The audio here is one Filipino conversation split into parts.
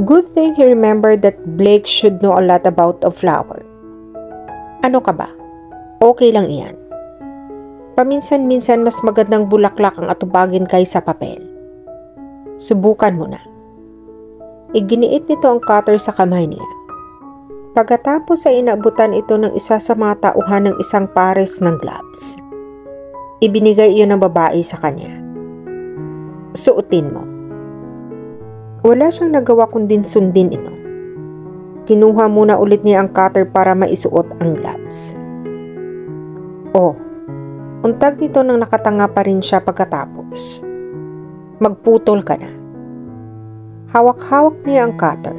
Good thing he remembered that Blake should know a lot about a flower. Ano ka ba? Okay lang iyan. Paminsan-minsan mas magandang bulaklak ang atubagin kaysa papel. Subukan mo na. Iginiit nito ang cutter sa kamay niya. Pagkatapos ay inabutan ito ng isa sa mga tauhan ng isang pares ng gloves. Ibinigay iyon ng babae sa kanya. Suotin mo. Wala siyang nagawa kundi sundin ito. Kinuha muna ulit niya ang cutter para maisuot ang gloves. Oh, untag nito nang nakatanga pa rin siya pagkatapos. Magputol ka na. Hawak-hawak niya ang cutter,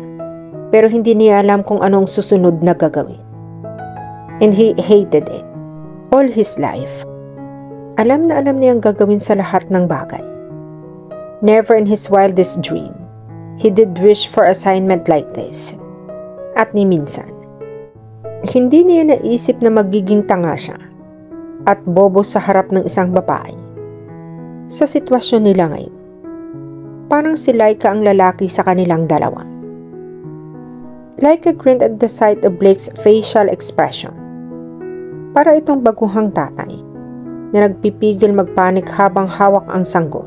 pero hindi niya alam kung anong susunod na gagawin. And he hated it. All his life. Alam na alam niyang gagawin sa lahat ng bagay. Never in his wildest dream, he did wish for assignment like this. At ni minsan, hindi niya naisip na magiging tanga siya at bobo sa harap ng isang babae. Sa sitwasyon nila ngayon, parang si Laika ang lalaki sa kanilang dalawa. Laika grinned at the sight of Blake's facial expression. Para itong baguhang tatay na nagpipigil magpanik habang hawak ang sanggol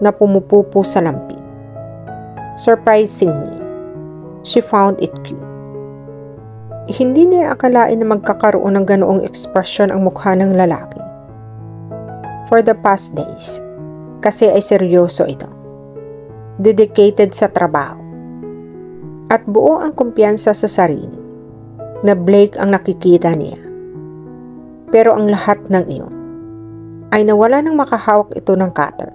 na pumupupo sa lampin. Surprisingly, she found it cute. Hindi niya akalain na magkakaroon ng ganoong ekspresyon ang mukha ng lalaki. For the past days, kasi ay seryoso ito. Dedicated sa trabaho. At buo ang kumpiyansa sa sarili na Blake ang nakikita niya. Pero ang lahat ng iyon ay nawala nang makahawak ito ng cutter.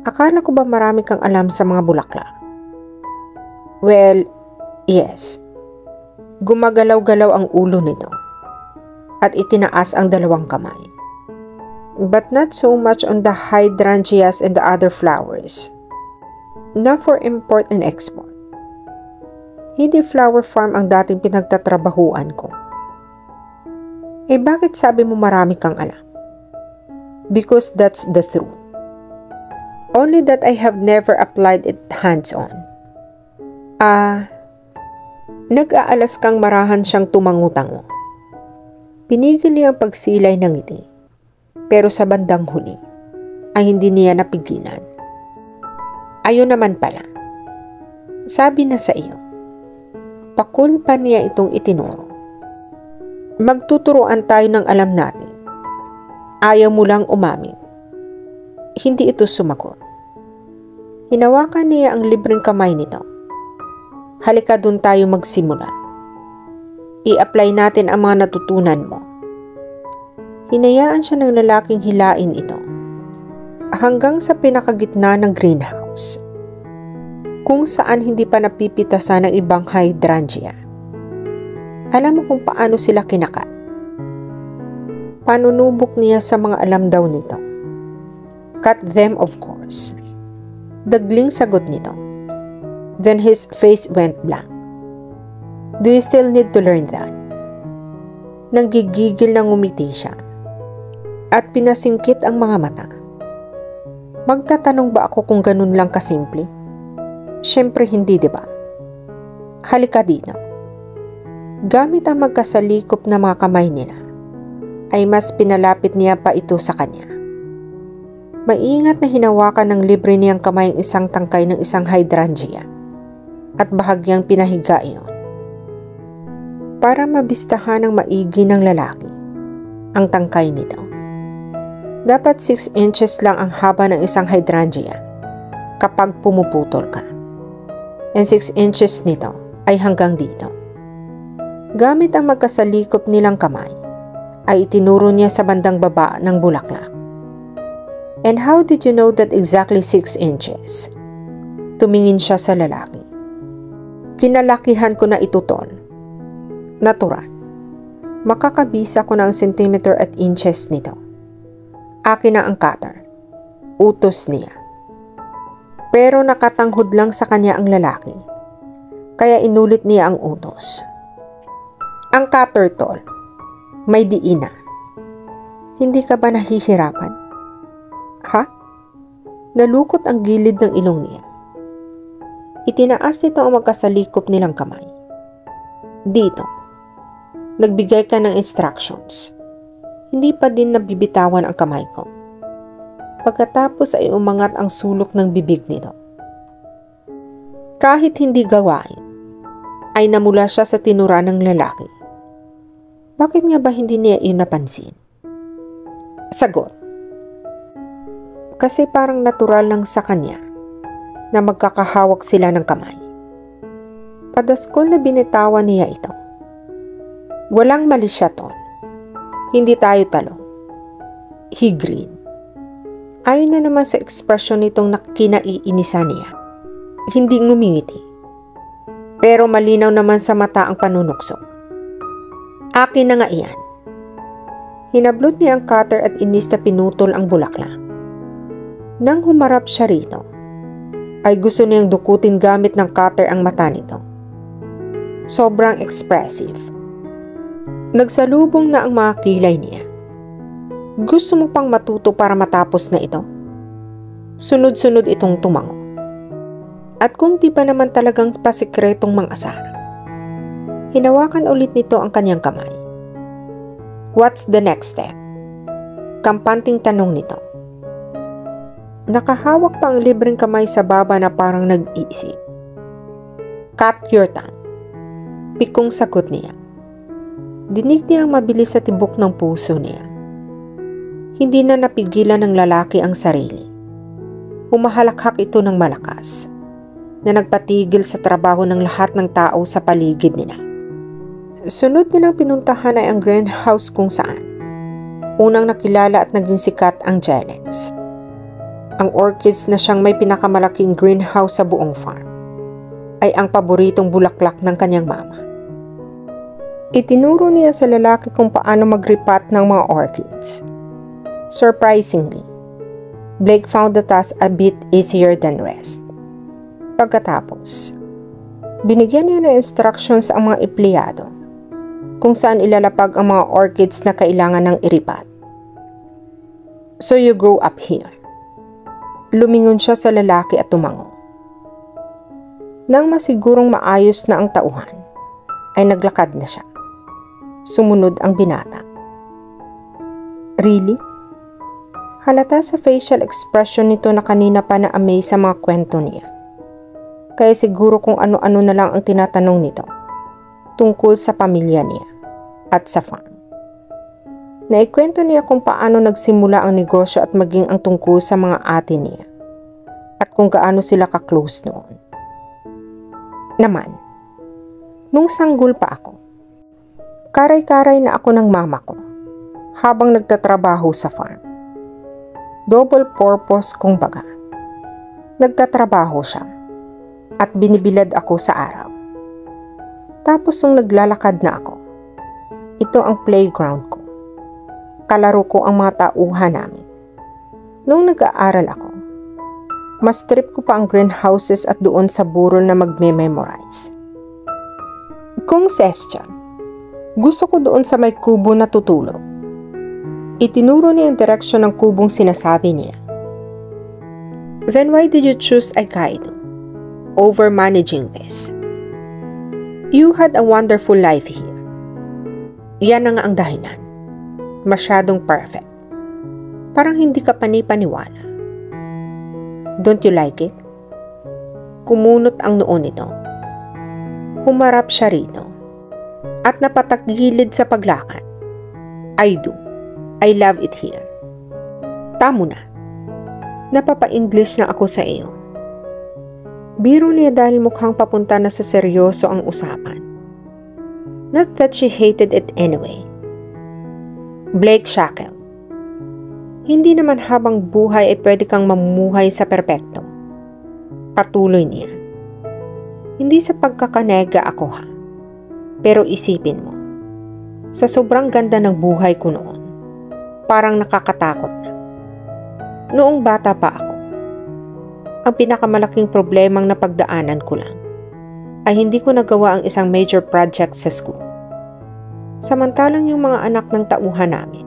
Akala ko ba marami kang alam sa mga bulaklak? Well, yes. Gumagalaw-galaw ang ulo nito at itinaas ang dalawang kamay. But not so much on the hydrangeas and the other flowers. Not for import and export. Hindi flower farm ang dating pinagtatrabahuan ko. Eh bakit sabi mo marami kang alam? Because that's the truth. Only that I have never applied it hands-on. Nag-aalas kang marahan siyang tumango-tango. Pinigil niya ang pagsilay ng ngiti. Pero sa bandang huli, ay hindi niya napigilan. Ayun naman pala. Sabi na sa iyo, pakul pa niya itong itinuro. Magtuturuan tayo ng alam natin. Ayaw mo lang umamin. Hindi ito sumagot. Hinawakan niya ang libreng kamay nito. Halika dun tayo magsimula. I-apply natin ang mga natutunan mo. Hinayaan siya ng lalaking hilain ito hanggang sa pinakagitna ng greenhouse, kung saan hindi pa napipitasan ng ibang hydrangea. Alam mo kung paano sila kinakat? Panunubok niya sa mga alam daw nito. Cut them, of course. Dagling sagot nito. Then his face went blank. Do you still need to learn that? Nanggigigil na ngumiti siya at pinasingkit ang mga mata. Magtatanong ba ako kung ganun lang kasimple? Siyempre hindi, di ba? Halika dito. Gamit ang magkasalikop na mga kamay nila, ay mas pinalapit niya pa ito sa kanya. Maingat na hinawakan ng libre niyang kamay ang isang tangkay ng isang hydrangea at bahagyang pinahiga iyon para mabistahan ng maigi ng lalaki ang tangkay nito. Dapat 6 inches lang ang haba ng isang hydrangea kapag pumuputol ka. And 6 inches nito ay hanggang dito. Gamit ang magkasalikop nilang kamay, ay itinuro niya sa bandang baba ng bulaklak. And how did you know that exactly 6 inches? Tumingin siya sa lalaki. Kinalakihan ko na ito, tol. Natural. Makakabisa ko ng centimeter at inches nito. Akin na ang cutter. Utos niya. Pero nakatanghod lang sa kanya ang lalaki. Kaya inulit niya ang utos. Ang cutter, tol. May diina. Hindi ka ba nahihirapan? Ha? Nalukot ang gilid ng ilong niya. Itinaas nito ang magkasalikop nilang kamay. Dito, nagbigay ka ng instructions. Hindi pa din nabibitawan ang kamay ko. Pagkatapos ay umangat ang sulok ng bibig nito. Kahit hindi gawain, ay namula siya sa tinura ng lalaki. Bakit nga ba hindi niya iyon napansin? Sagot. Kasi parang natural lang sa kanya na magkakahawak sila ng kamay. Padaskol na binitawan niya ito. Walang mali siya, Ton. Hindi tayo talo. He grinned. Ayon na naman sa ekspresyon nitong kinaiinisa niya. Hindi ngumingiti. Pero malinaw naman sa mata ang panunukso. Akin na nga iyan. Hinablot niya ang cutter at inis na pinutol ang bulaklak. Nang humarap siya rito, ay gusto niyang dukutin gamit ng cutter ang mata nito. Sobrang expressive. Nagsalubong na ang mga kilay niya. Gusto mo pang matuto para matapos na ito? Sunod-sunod itong tumango. At kung di pa naman talagang pasikretong mang-asar, hinawakan ulit nito ang kanyang kamay. What's the next step? Kampanting tanong nito. Nakahawak pa ang libreng kamay sa baba na parang nag-iisip. Cut your tongue. Pikong sagot niya. Dinig niya ang mabilis sa tibok ng puso niya. Hindi na napigilan ng lalaki ang sarili. Humahalakhak ito ng malakas, na nagpatigil sa trabaho ng lahat ng tao sa paligid nila. Sunod nilang pinuntahan ay ang greenhouse kung saan unang nakilala at naging sikat ang Jelens. Ang orchids na siyang may pinakamalaking greenhouse sa buong farm ay ang paboritong bulaklak ng kanyang mama. Itinuro niya sa lalaki kung paano magripat ng mga orchids. Surprisingly, Blake found the task a bit easier than rest. Pagkatapos, binigyan niya ng instructions ang mga empleyado kung saan ilalapag ang mga orchids na kailangan ng iripat. So you grow up here. Lumingon siya sa lalaki at tumango. Nang masigurong maayos na ang tauhan, ay naglakad na siya. Sumunod ang binata. Really? Halata sa facial expression nito na kanina pa na-amaze sa mga kwento niya. Kaya siguro kung ano-ano na lang ang tinatanong nito tungkol sa pamilya niya at sa farm. Naikwento niya kung paano nagsimula ang negosyo at maging ang tungkol sa mga ate niya at kung gaano sila ka-close noon. Naman, nung sanggol pa ako, karay-karay na ako ng mama ko habang nagtatrabaho sa farm. Double purpose kung baga. Nagtatrabaho siya at binibilad ako sa araw. Tapos nung naglalakad na ako, ito ang playground ko. Kalaro ko ang mga tauhan namin. Nung nag-aaral ako, mas trip ko pa ang greenhouses at doon sa burol na magme-memorize. Kung Sebastian, gusto ko doon sa may kubo na tutulog. Itinuro niya ang direksyon ng kubong sinasabi niya. Then why did you choose Aikido over managing this? You had a wonderful life here. Yan na nga ang dahilan. Masyadong perfect. Parang hindi ka panipaniwala. Don't you like it? Kumunot ang noo nito. Humarap siya rito at napatagilid sa paglakad. I do. I love it here. Tamo na. Napapa-English na ako sa iyo. Biro niya dahil mukhang papunta na sa seryoso ang usapan. Not that she hated it anyway. Blake Shackle. Hindi naman habang buhay ay pwede kang mamumuhay sa perpekto. Patuloy niya. Hindi sa pagkakanega ako ha. Pero isipin mo, sa sobrang ganda ng buhay ko noon, parang nakakatakot na. Noong bata pa ako, ang pinakamalaking problemang napagdaanan ko lang ay hindi ko nagawa ang isang major project sa school. Samantalang yung mga anak ng tauhan namin,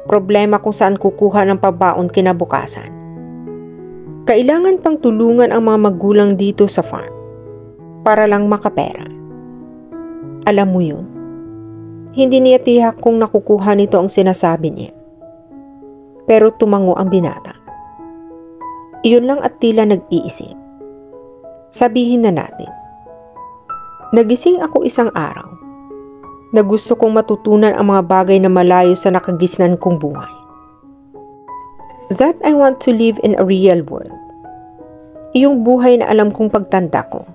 problema kung saan kukuha ng pabaon kinabukasan. Kailangan pang tulungan ang mga magulang dito sa farm para lang makapera. Alam mo yun, hindi niya tiyak kung nakukuha nito ang sinasabi niya. Pero tumango ang binata. Iyon lang at tila nag-iisip. Sabihin na natin, nagising ako isang araw na gusto kong matutunan ang mga bagay na malayo sa nakagisnan kong buhay. That I want to live in a real world. Iyong buhay na alam kong pagtanda ko,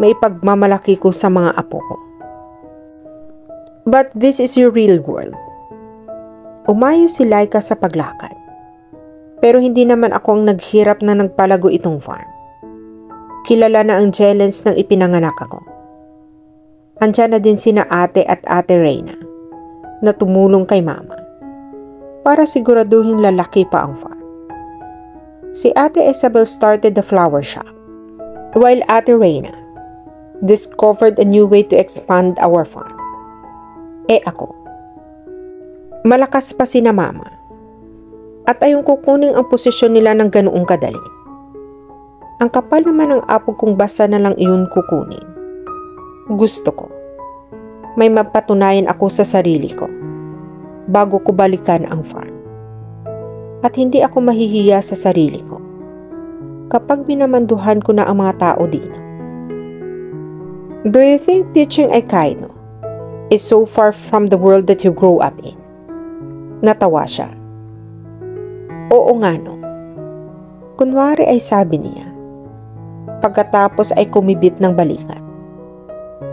may pagmamalaki ko sa mga apo ko. But this is your real world. Umayo si Laika sa paglakad. Pero hindi naman ako ang naghirap na nagpalago itong farm. Kilala na ang Jellens nang ipinanganak ako. Andiyan na din sina ate at ate Reyna na tumulong kay mama para siguraduhin lalaki pa ang farm. Si ate Isabel started the flower shop, while ate Reyna discovered a new way to expand our farm. Ako, malakas pa sina mama at ayong kukunin ang posisyon nila ng ganoong kadali. Ang kapal naman ng apo kung basta na lang iyon kukunin. Gusto ko, may mapatunayan ako sa sarili ko bago ko balikan ang farm. At hindi ako mahihiya sa sarili ko kapag minamanduhan ko na ang mga tao dito. Do you think teaching Aikido is so far from the world that you grow up in? Natawa siya. Oo nga no. Kunwari ay sabi niya. Pagkatapos ay kumibit ng balikat.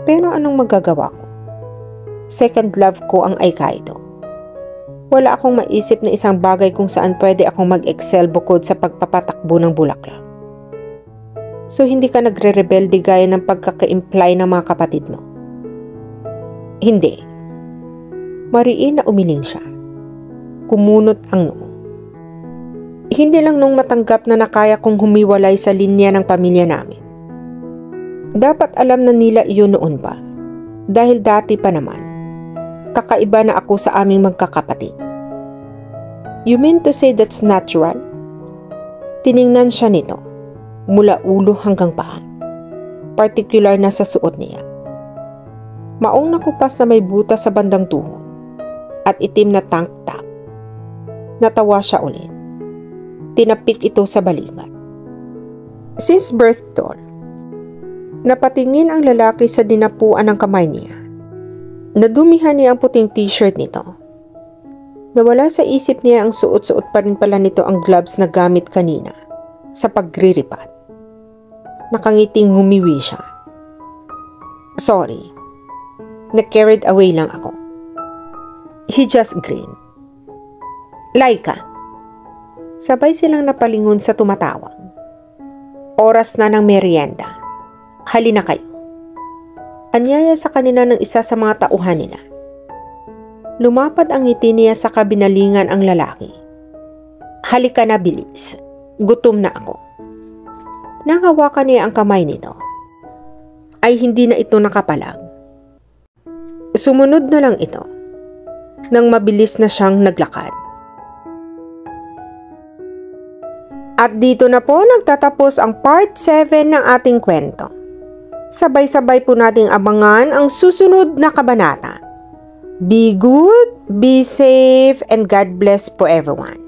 Pero anong magagawa ko? Second love ko ang Aikido. Wala akong maisip na isang bagay kung saan pwede akong mag-excel bukod sa pagpapatakbo ng bulaklak. So hindi ka nagre-rebelde gaya ng pagkaka-imply ng mga kapatid mo? Hindi. Mariin na umiling siya. Kumunot ang noo. Hindi lang nung matanggap na nakaya kong humiwalay sa linya ng pamilya namin. Dapat alam na nila iyon noon pa. Dahil dati pa naman, kakaiba na ako sa aming magkakapatid. You mean to say that's natural? Tiningnan siya nito, mula ulo hanggang paa. Partikular na sa suot niya. Maong nakupas na may butas sa bandang tuhod at itim na tank top. Natawa siya ulit. Tinapik ito sa balikat. Since birth doll, napatingin ang lalaki sa dinapuan ng kamay niya. Nadumihan niya ang puting t-shirt nito. Nawala sa isip niya ang suot-suot pa rin pala nito ang gloves na gamit kanina sa pagriripat. Nakangiting humiwi siya. Sorry, na-carried away lang ako. He just grinned. Laika. Sabay silang napalingon sa tumatawag. Oras na ng merienda. Halina kayo. Anyaya sa kanila ng isa sa mga tauhan nila. Lumapad ang ngiti niya sa kabinalingan ang lalaki. Halika na bilis. Gutom na ako. Nang hawakan niya ang kamay nito, ay hindi na ito nakapalag. Sumunod na lang ito, nang mabilis na siyang naglakad. At dito na po nagtatapos ang part 7 ng ating kwento. Sabay-sabay po nating abangan ang susunod na kabanata. Be good, be safe, and God bless po everyone.